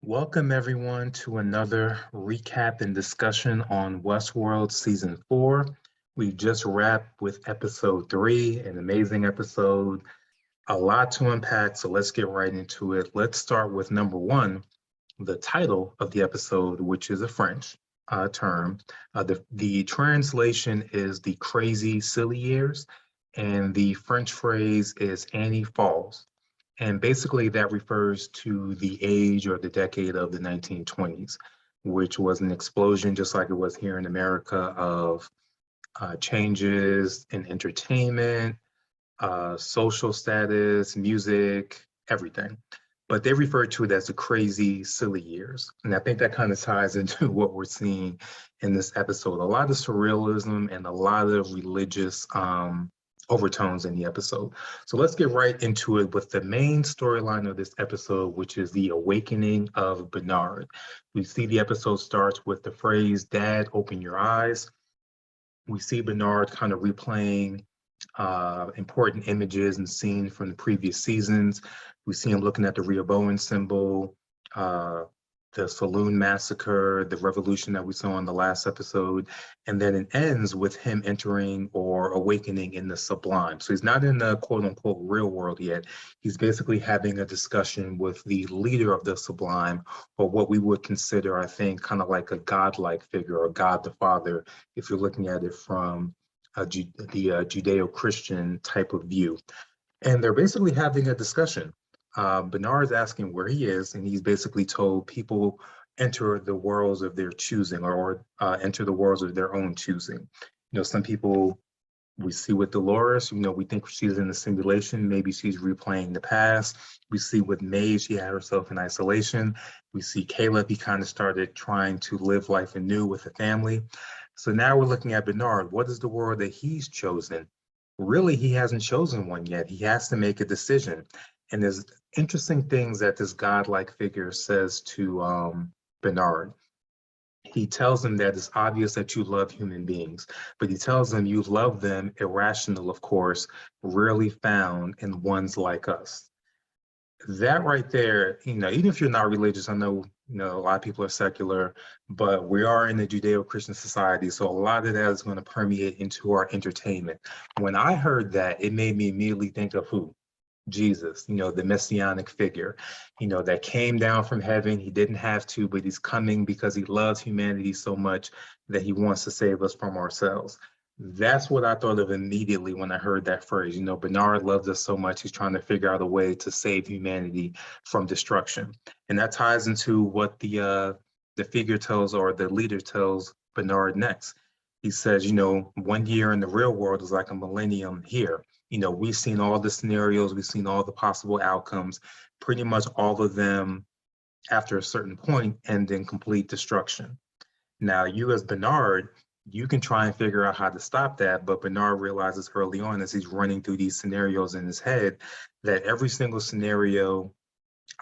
Welcome everyone to another recap and discussion on Westworld Season 4. We just wrapped with episode 3, an amazing episode, a lot to unpack, so let's get right into it. Let's start with number one, the title of the episode, which is a French term. The translation is the crazy silly years, and the French phrase is Annie Falls. And basically, that refers to the age or the decade of the 1920s, which was an explosion, just like it was here in America, of changes in entertainment, social status, music, everything. But they refer to it as the crazy, silly years. And I think that kind of ties into what we're seeing in this episode. A lot of surrealism and a lot of religious overtones in the episode. So let's get right into it with the main storyline of this episode, which is the awakening of Bernard. We see the episode starts with the phrase, "Dad, open your eyes." We see Bernard kind of replaying important images and scenes from the previous seasons. We see him looking at the Rehoboam symbol, uh, the saloon massacre, the revolution that we saw in the last episode, and then it ends with him entering or awakening in the sublime. So he's not in the quote unquote real world yet. He's basically having a discussion with the leader of the sublime, or what we would consider, I think, kind of like a godlike figure or God the Father, if you're looking at it from the Judeo-Christian type of view. And they're basically having a discussion. Bernard's asking where he is, and he's basically told people enter the worlds of their choosing, or enter the worlds of their own choosing. You know, some people we see with Dolores, you know, we think she's in a simulation. Maybe she's replaying the past. We see with Maeve, she had herself in isolation. We see Caleb, he kind of started trying to live life anew with a family. So now we're looking at Bernard. What is the world that he's chosen? Really, he hasn't chosen one yet. He has to make a decision. And there's interesting things that this godlike figure says to Bernard. He tells him that it's obvious that you love human beings, but he tells him you love them irrational, of course, rarely found in ones like us. That right there, you know, even if you're not religious, I know, you know, a lot of people are secular, but we are in a Judeo-Christian society, so a lot of that is going to permeate into our entertainment. When I heard that, it made me immediately think of who? Jesus, you know, the messianic figure, you know, that came down from heaven. He didn't have to, but he's coming because he loves humanity so much that he wants to save us from ourselves. That's what I thought of immediately when I heard that phrase. You know, Bernard loves us so much, he's trying to figure out a way to save humanity from destruction. And that ties into what the figure tells, or the leader tells Bernard next. He says, you know, 1 year in the real world is like a millennium here. You know, we've seen all the scenarios, we've seen all the possible outcomes, pretty much all of them after a certain point end in complete destruction. Now, you as Bernard, you can try and figure out how to stop that, but Bernard realizes early on as he's running through these scenarios in his head that every single scenario,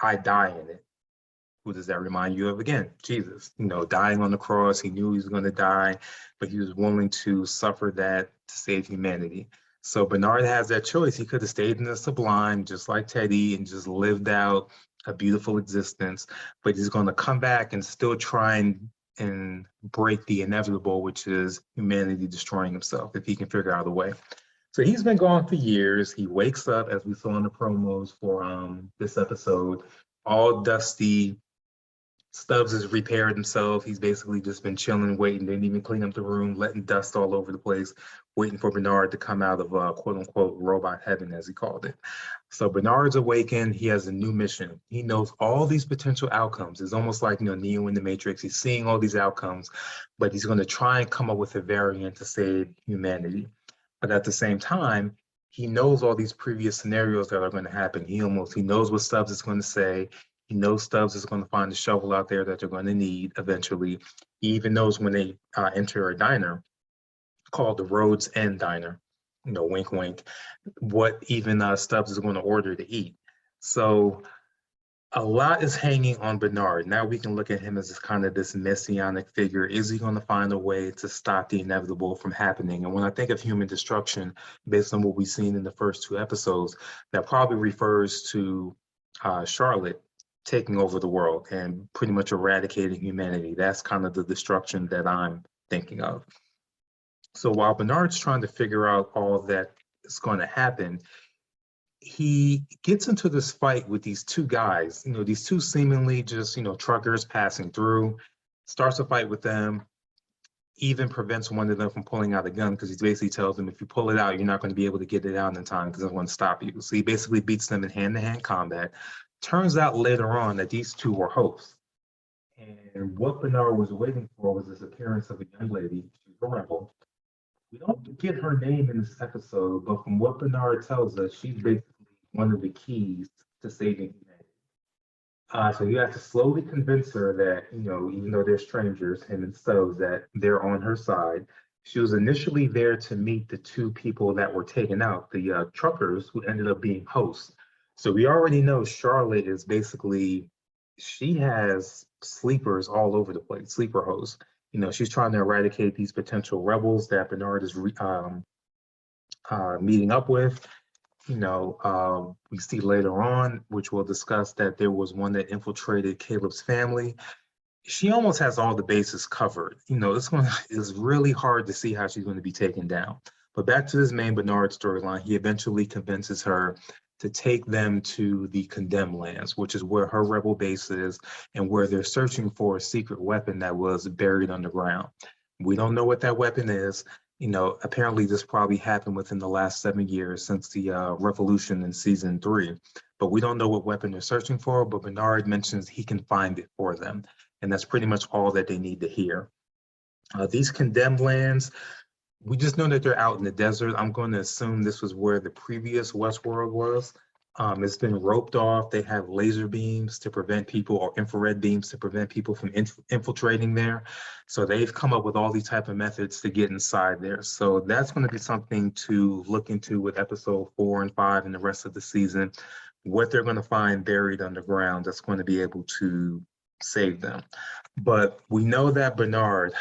I die in it. Who does that remind you of again? Jesus, you know, dying on the cross. He knew he was going to die, but he was willing to suffer that to save humanity. So Bernard has that choice. He could have stayed in the sublime, just like Teddy, and just lived out a beautiful existence, but he's going to come back and still try and break the inevitable, which is humanity destroying himself, if he can figure out a way. So he's been gone for years. He wakes up, as we saw in the promos for this episode, all dusty. Stubbs has repaired himself. He's basically just been chilling, waiting, didn't even clean up the room, letting dust all over the place, waiting for Bernard to come out of quote unquote robot heaven, as he called it. So Bernard's awakened. He has a new mission. He knows all these potential outcomes. It's almost like, you know, Neo in the Matrix. He's seeing all these outcomes, but he's going to try and come up with a variant to save humanity. But at the same time, he knows all these previous scenarios that are going to happen. He knows what Stubbs is going to say. He knows Stubbs is going to find the shovel out there that they're going to need eventually. He even knows when they enter a diner called the Rhodes End Diner, you know, wink, wink, what even Stubbs is going to order to eat. So a lot is hanging on Bernard. Now we can look at him as this kind of this messianic figure. Is he going to find a way to stop the inevitable from happening? And when I think of human destruction, based on what we've seen in the first two episodes, that probably refers to Charlotte taking over the world and pretty much eradicating humanity. That's kind of the destruction that I'm thinking of. So while Bernard's trying to figure out all that is going to happen, he gets into this fight with these two guys, these two seemingly just, truckers passing through, starts a fight with them, even prevents one of them from pulling out a gun because he basically tells them, if you pull it out, you're not going to be able to get it out in time because it's going to stop you. So he basically beats them in hand-to-hand combat. Turns out later on that these two were hosts. And what Bernard was waiting for was this appearance of a young lady. She's a rebel. We don't get her name in this episode, but from what Bernard tells us, she's basically one of the keys to saving humanity. So you have to slowly convince her that, even though they're strangers, him and Stoves, that they're on her side. She was initially there to meet the two people that were taken out, the truckers who ended up being hosts. So we already know Charlotte is basically, she has sleepers all over the place, sleeper hosts. She's trying to eradicate these potential rebels that Bernard is meeting up with. We see later on, which we'll discuss, that there was one that infiltrated Caleb's family. She almost has all the bases covered. This one is really hard to see how she's going to be taken down. But back to this main Bernard storyline, he eventually convinces her to take them to the Condemned Lands, which is where her rebel base is and where they're searching for a secret weapon that was buried underground. We don't know what that weapon is. Apparently this probably happened within the last 7 years since the revolution in season 3, but we don't know what weapon they're searching for, but Bernard mentions he can find it for them. And that's pretty much all that they need to hear. These Condemned Lands, we just know that they're out in the desert. I'm going to assume this was where the previous Westworld was. It's been roped off. They have laser beams to prevent people, or infrared beams to prevent people from infiltrating there. So they've come up with all these type of methods to get inside there. So that's going to be something to look into with episode 4 and 5 and the rest of the season, what they're going to find buried underground that's going to be able to save them. But we know that Bernard,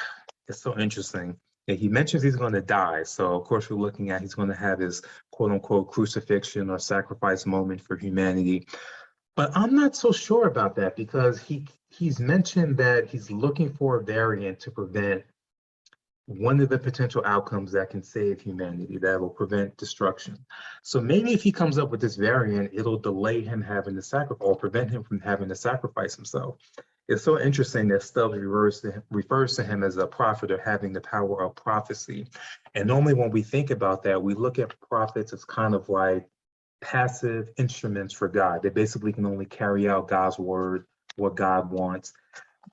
it's so interesting. Yeah, he mentions he's going to die. So, of course, we're looking at he's going to have his quote unquote crucifixion or sacrifice moment for humanity. But I'm not so sure about that because he's mentioned that he's looking for a variant to prevent one of the potential outcomes that can save humanity, that will prevent destruction. So maybe if he comes up with this variant, it'll delay him having to sacrifice or prevent him from having to sacrifice himself. It's so interesting that Stubbs refers to him as a prophet or having the power of prophecy. And normally when we think about that, we look at prophets as kind of like passive instruments for God. They basically can only carry out God's word, what God wants.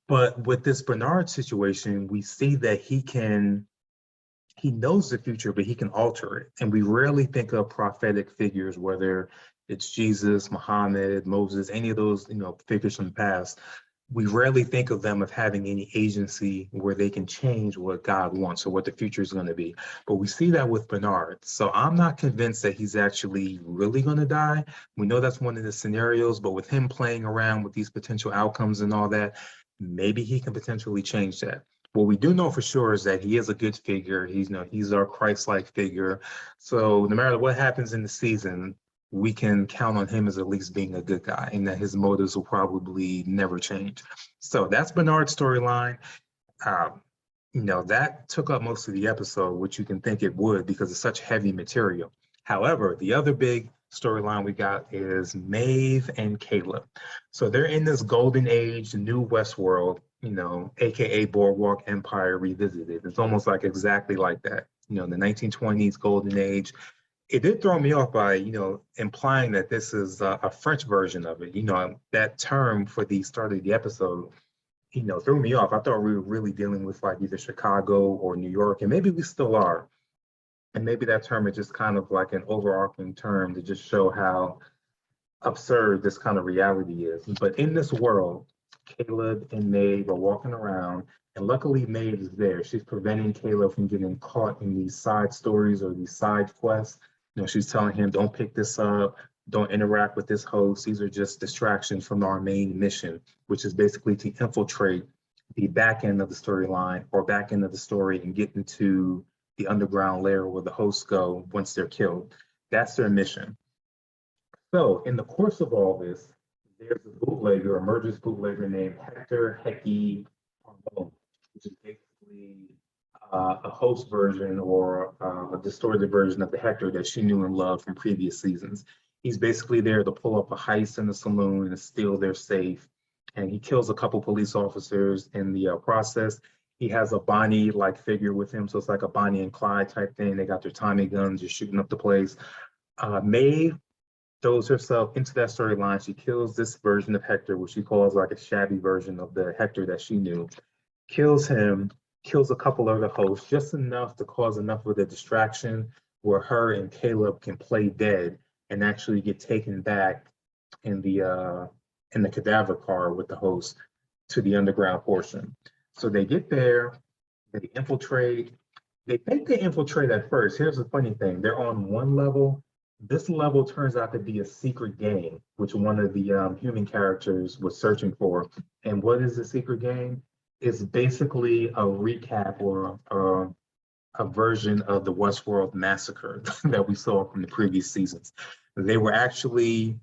But with this Bernard situation, we see that he knows the future, but he can alter it. And we rarely think of prophetic figures, whether it's Jesus, Muhammad, Moses, any of those, figures from the past. We rarely think of them of having any agency where they can change what God wants or what the future is going to be. But we see that with Bernard. So I'm not convinced that he's actually really going to die. We know that's one of the scenarios, but with him playing around with these potential outcomes and all that, maybe he can potentially change that. What we do know for sure is that he is a good figure. He's our Christ-like figure. So no matter what happens in the season, we can count on him as at least being a good guy and that his motives will probably never change. So that's Bernard's storyline. That took up most of the episode, which you can think it would because it's such heavy material. However, the other big storyline we got is Maeve and Caleb. So they're in this golden age, new Westworld, AKA Boardwalk Empire revisited. It's almost like exactly like that. The 1920s golden age. It did throw me off by, implying that this is a French version of it. That term for the start of the episode, threw me off. I thought we were really dealing with like either Chicago or New York, and maybe we still are. And maybe that term is just kind of like an overarching term to just show how absurd this kind of reality is. But in this world, Caleb and Maeve are walking around, and luckily Maeve is there. She's preventing Caleb from getting caught in these side stories or these side quests. She's telling him, don't pick this up, don't interact with this host. These are just distractions from our main mission, which is basically to infiltrate the back end of the storyline or back end of the story and get into the underground lair where the hosts go once they're killed. That's their mission. So in the course of all this, there's a bootlegger, a murderous bootlegger named Hector Hecky Harmon, which is basically a host version or a distorted version of the Hector that she knew and loved from previous seasons. He's basically there to pull up a heist in the saloon and steal their safe. And he kills a couple police officers in the process. He has a Bonnie-like figure with him, so it's like a Bonnie and Clyde type thing. They got their Tommy guns, just shooting up the place. Maeve throws herself into that storyline. She kills this version of Hector, which she calls like a shabby version of the Hector that she knew. Kills him, kills a couple of the hosts, just enough to cause enough of the distraction where her and Caleb can play dead and actually get taken back in the cadaver car with the host to the underground portion. So they get there, they infiltrate. They think they infiltrate at first. Here's the funny thing: they're on one level. This level turns out to be a secret game, which one of the human characters was searching for. And what is the secret game? It's basically a recap or a version of the Westworld massacre that we saw from the previous seasons. They were actually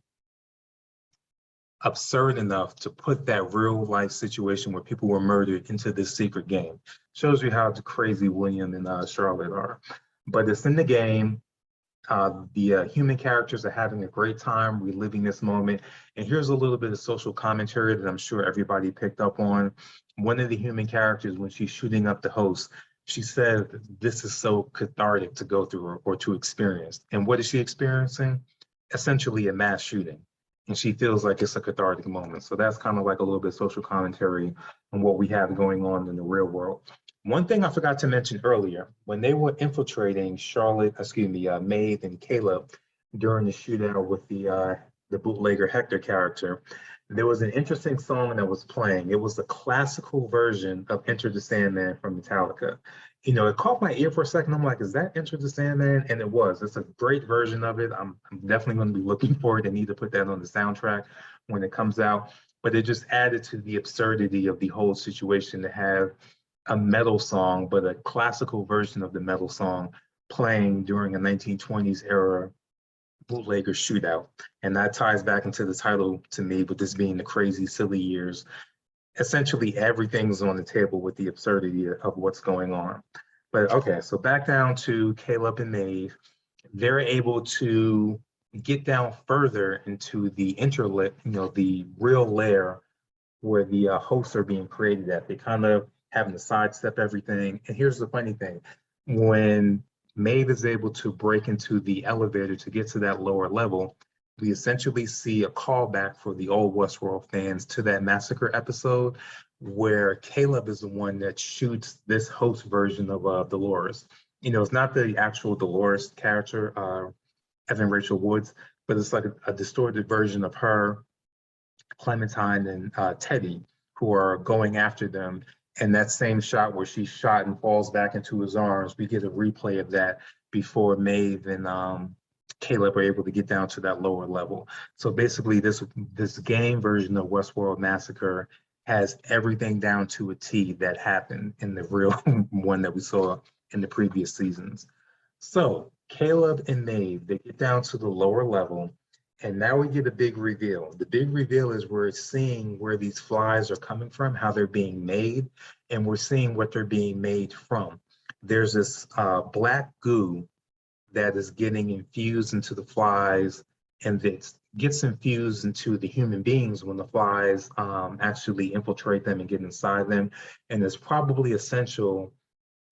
absurd enough to put that real life situation where people were murdered into this secret game. Shows you how crazy William and Charlotte are. But it's in the game. The human characters are having a great time reliving this moment. And here's a little bit of social commentary that I'm sure everybody picked up on. One of the human characters, when she's shooting up the host, she said, this is so cathartic to go through or to experience. And what is she experiencing? Essentially a mass shooting. And she feels like it's a cathartic moment. So that's kind of like a little bit of social commentary on what we have going on in the real world. One thing I forgot to mention earlier, when they were infiltrating Maeve and Caleb during the shootout with the bootlegger Hector character, there was an interesting song that was playing. It was the classical version of Enter the Sandman from Metallica. You know, it caught my ear for a second. I'm like, is that Enter the Sandman? And it was. It's a great version of it. I'm definitely going to be looking for it and need to put that on the soundtrack when it comes out. But it just added to the absurdity of the whole situation to have a metal song, but a classical version of the metal song playing during a 1920s era bootlegger shootout. And that ties back into the title to me, with this being the crazy, silly years. Essentially, everything's on the table with the absurdity of what's going on. But okay, so back down to Caleb and Maeve. They're able to get down further into the interlit, the real lair where the hosts are being created at. They kind of having to sidestep everything. And here's the funny thing: when Maeve is able to break into the elevator to get to that lower level, we essentially see a callback for the old Westworld fans to that massacre episode where Caleb is the one that shoots this host version of Dolores. You know, it's not the actual Dolores character, Evan Rachel Woods, but it's like a distorted version of her, Clementine, and Teddy, who are going after them. And that same shot where she's shot and falls back into his arms, we get a replay of that before Maeve and Caleb are able to get down to that lower level. So basically, this game version of Westworld Massacre has everything down to a T that happened in the real one that we saw in the previous seasons. So Caleb and Maeve, they get down to the lower level, and now we get a big reveal. The big reveal is we're seeing where these flies are coming from, how they're being made, and we're seeing what they're being made from. There's this black goo that is getting infused into the flies, and it gets infused into the human beings when the flies actually infiltrate them and get inside them. And it's probably essential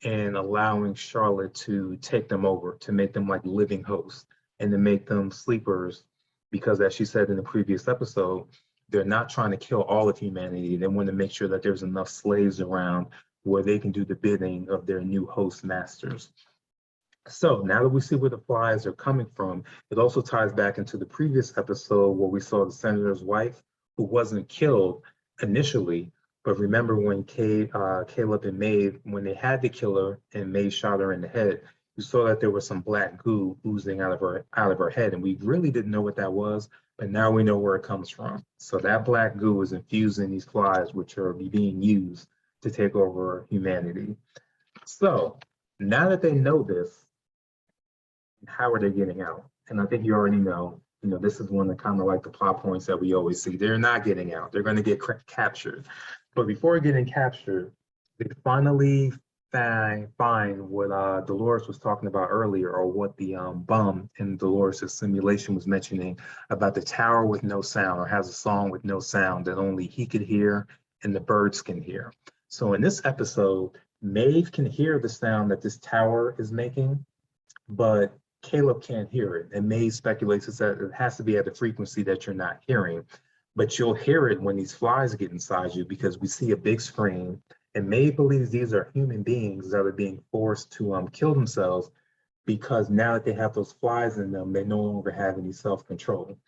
in allowing Charlotte to take them over, to make them like living hosts and to make them sleepers. Because as she said in the previous episode, they're not trying to kill all of humanity. They want to make sure that there's enough slaves around where they can do the bidding of their new host masters. So now that we see where the flies are coming from, it also ties back into the previous episode where we saw the senator's wife, who wasn't killed initially. But remember when Caleb and Maeve, when they had to kill her and Maeve shot her in the head, you saw that there was some black goo oozing out of her head, and we really didn't know what that was, but now we know where it comes from. So that black goo is infusing these flies, which are being used to take over humanity. So now that they know this, how are they getting out? And I think you already know. this is one of kind of like the plot points that we always see. They're not getting out. They're going to get captured. But before getting captured, they finally find what Dolores was talking about earlier, or what the bum in Dolores' simulation was mentioning about the tower with no sound, or has a song with no sound that only he could hear and the birds can hear. So in this episode, Maeve can hear the sound that this tower is making, but Caleb can't hear it. And Maeve speculates that it has to be at a frequency that you're not hearing. But you'll hear it when these flies get inside you, because we see a big screen, and Maeve believes these are human beings that are being forced to kill themselves, because now that they have those flies in them, they no longer have any self-control.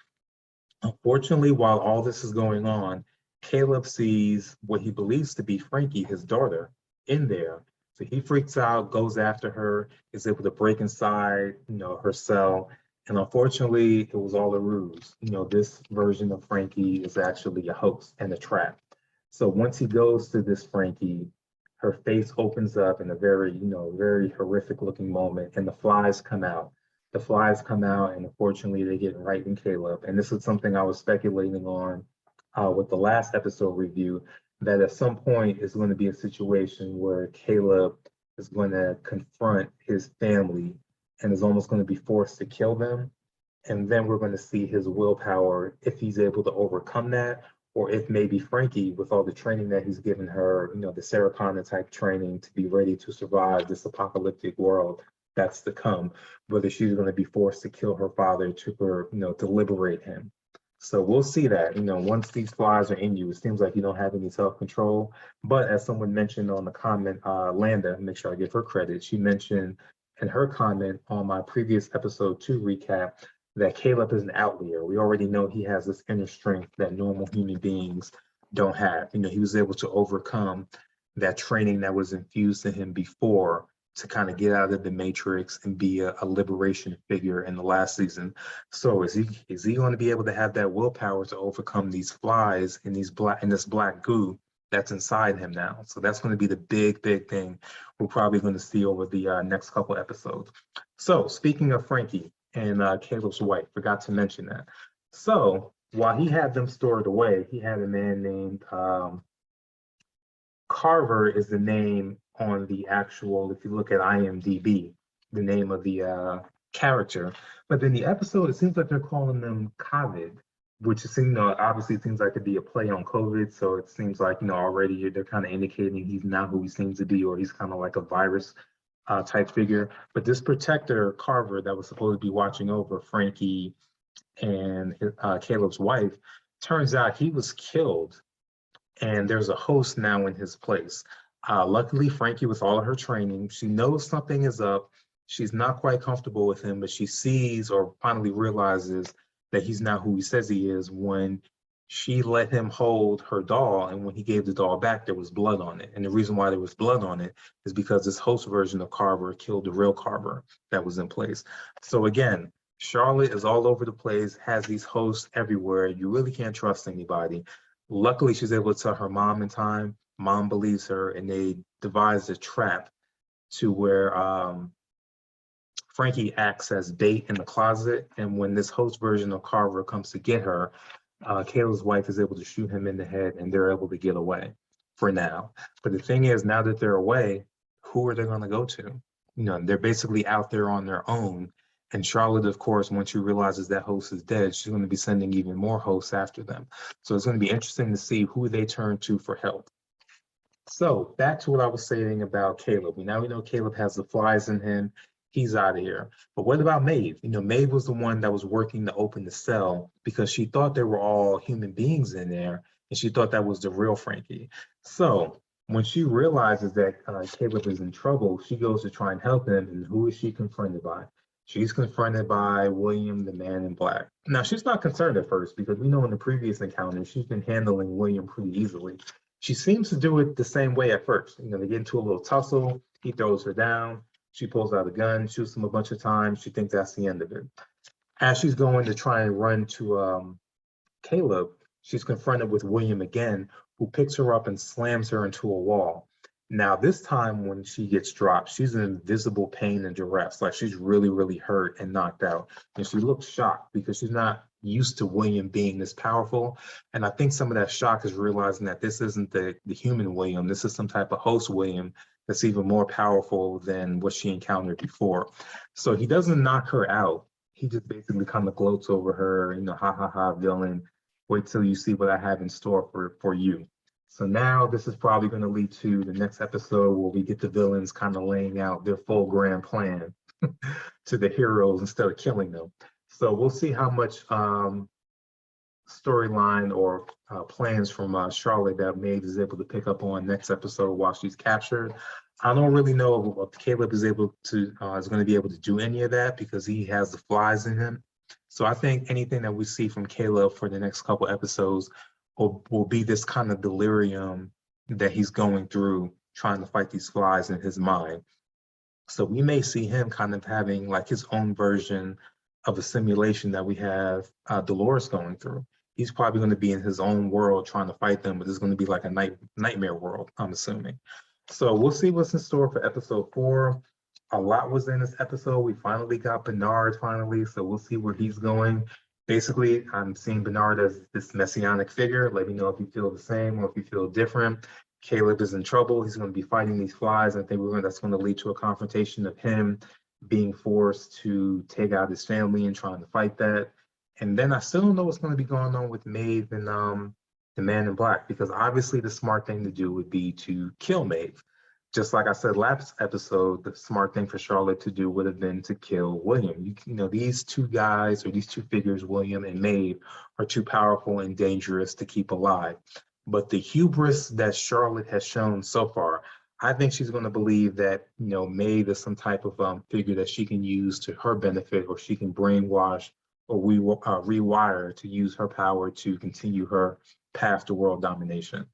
Unfortunately, while all this is going on, Caleb sees what he believes to be Frankie, his daughter, in there. So he freaks out, goes after her, is able to break inside, her cell. And unfortunately, it was all a ruse. This version of Frankie is actually a hoax and a trap. So once he goes to this Frankie, her face opens up in a very, very horrific looking moment, and the flies come out. The flies come out, and unfortunately, they get right in Caleb. And this is something I was speculating on with the last episode review, that at some point is going to be a situation where Caleb is going to confront his family and is almost going to be forced to kill them. And then we're going to see his willpower, if he's able to overcome that, or if maybe Frankie, with all the training that he's given her, the Sarah Connor type training to be ready to survive this apocalyptic world that's to come, whether she's going to be forced to kill her father to liberate him. So we'll see that, once these flies are in you, it seems like you don't have any self-control. But as someone mentioned on the comment, Landa, make sure I give her credit, she mentioned in her comment on my previous episode 2 recap that Caleb is an outlier. We already know he has this inner strength that normal human beings don't have. He was able to overcome that training that was infused in him before, to kind of get out of the matrix and be a liberation figure in the last season. So is he going to be able to have that willpower to overcome these flies and this black goo that's inside him now? So that's going to be the big thing we're probably going to see over the next couple episodes. So speaking of Frankie and Caleb's wife, forgot to mention that. So while he had them stored away, he had a man named Carver, is the name on the actual, if you look at IMDb, the name of the character. But in the episode, it seems like they're calling them COVID, which is, obviously it seems like it'd be a play on COVID. So it seems like, already they're kind of indicating he's not who he seems to be, or he's kind of like a virus type figure. But this protector, Carver, that was supposed to be watching over Frankie and Caleb's wife, turns out he was killed, and there's a host now in his place. Luckily, Frankie, with all of her training, she knows something is up. She's not quite comfortable with him, but she sees, or finally realizes, that he's not who he says he is when she let him hold her doll, and when he gave the doll back, there was blood on it. And the reason why there was blood on it is because this host version of Carver killed the real Carver that was in place. So again, Charlotte is all over the place, has these hosts everywhere. You really can't trust anybody. Luckily, she's able to tell her mom in time. Mom believes her, and they devised a trap to where Frankie acts as bait in the closet. And when this host version of Carver comes to get her, Caleb's wife is able to shoot him in the head, and they're able to get away for now. But the thing is, now that they're away, who are they going to go to? They're basically out there on their own. And Charlotte, of course, once she realizes that host is dead, she's going to be sending even more hosts after them. So it's going to be interesting to see who they turn to for help. So back to what I was saying about Caleb. Now we know Caleb has the flies in him. He's out of here. But what about Maeve? Maeve was the one that was working to open the cell, because she thought they were all human beings in there, and she thought that was the real Frankie. So when she realizes that Caleb is in trouble, she goes to try and help him. And who is she confronted by? She's confronted by William, the man in black. Now, she's not concerned at first, because we know in the previous encounter, she's been handling William pretty easily. She seems to do it the same way at first. They get into a little tussle. He throws her down. She pulls out a gun, shoots him a bunch of times. She thinks that's the end of it. As she's going to try and run to Caleb, she's confronted with William again, who picks her up and slams her into a wall. Now, this time when she gets dropped, she's in visible pain and duress. Like, she's really hurt and knocked out. And she looks shocked, because she's not used to William being this powerful. And I think some of that shock is realizing that this isn't the human William. This is some type of host William that's even more powerful than what she encountered before. So he doesn't knock her out. He just basically kind of gloats over her, ha ha ha, villain. Wait till you see what I have in store for you. So now this is probably going to lead to the next episode where we get the villains kind of laying out their full grand plan to the heroes instead of killing them. So we'll see how much storyline or plans from Charlotte that Maeve is able to pick up on next episode while she's captured. I don't really know if Caleb is able to is going to be able to do any of that because he has the flies in him. So I think anything that we see from Caleb for the next couple episodes will be this kind of delirium that he's going through trying to fight these flies in his mind. So we may see him kind of having like his own version of a simulation that we have Dolores going through. He's probably going to be in his own world trying to fight them, but it's going to be like a nightmare world, I'm assuming. So we'll see what's in store for episode 4. A lot was in this episode. We finally got Bernard finally, so we'll see where he's going. Basically, I'm seeing Bernard as this messianic figure. Let me know if you feel the same or if you feel different. Caleb is in trouble. He's going to be fighting these flies. I think that's going to lead to a confrontation of him being forced to take out his family and trying to fight that. And then I still don't know what's going to be going on with Maeve and the Man in Black, because obviously the smart thing to do would be to kill Maeve. Just like I said last episode, the smart thing for Charlotte to do would have been to kill William. You know, these two guys or these two figures, William and Maeve, are too powerful and dangerous to keep alive. But the hubris that Charlotte has shown so far, I think she's going to believe that, Maeve is some type of figure that she can use to her benefit, or she can brainwash or rewire to use her power to continue her path to world domination.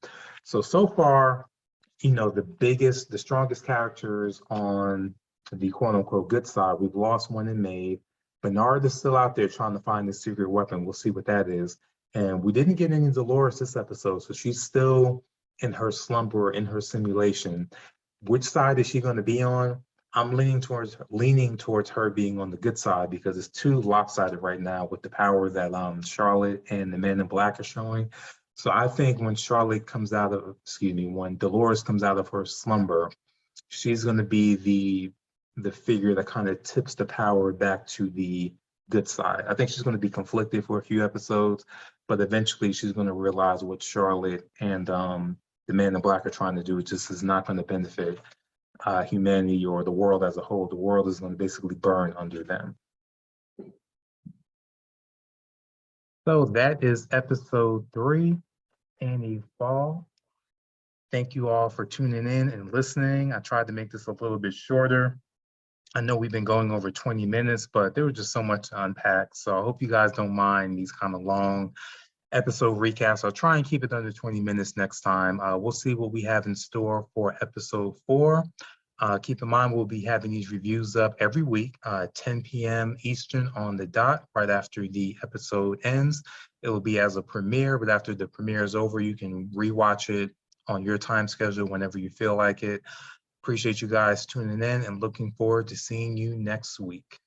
So far, the strongest characters on the quote unquote good side, we've lost one in Maeve. Bernard is still out there trying to find the secret weapon. We'll see what that is. And we didn't get any Dolores this episode, so she's still in her slumber, in her simulation. Which side is she going to be on? I'm leaning towards her being on the good side, because it's too lopsided right now with the power that Charlotte and the Men in Black are showing. So I think when when Dolores comes out of her slumber, she's going to be the figure that kind of tips the power back to the good side. I think she's going to be conflicted for a few episodes, but eventually she's going to realize what Charlotte and the Man in Black are trying to do. It just is not going to benefit humanity or the world as a whole. The world is going to basically burn under them. So that is episode 3, Annie Fall. Thank you all for tuning in and listening. I tried to make this a little bit shorter. I know we've been going over 20 minutes, but there was just so much to unpack. So I hope you guys don't mind these kind of long episode recaps. I'll try and keep it under 20 minutes next time. We'll see what we have in store for episode 4. Keep in mind, we'll be having these reviews up every week, 10 p.m. Eastern on the dot, right after the episode ends. It will be as a premiere, but after the premiere is over, you can rewatch it on your time schedule whenever you feel like it. Appreciate you guys tuning in and looking forward to seeing you next week.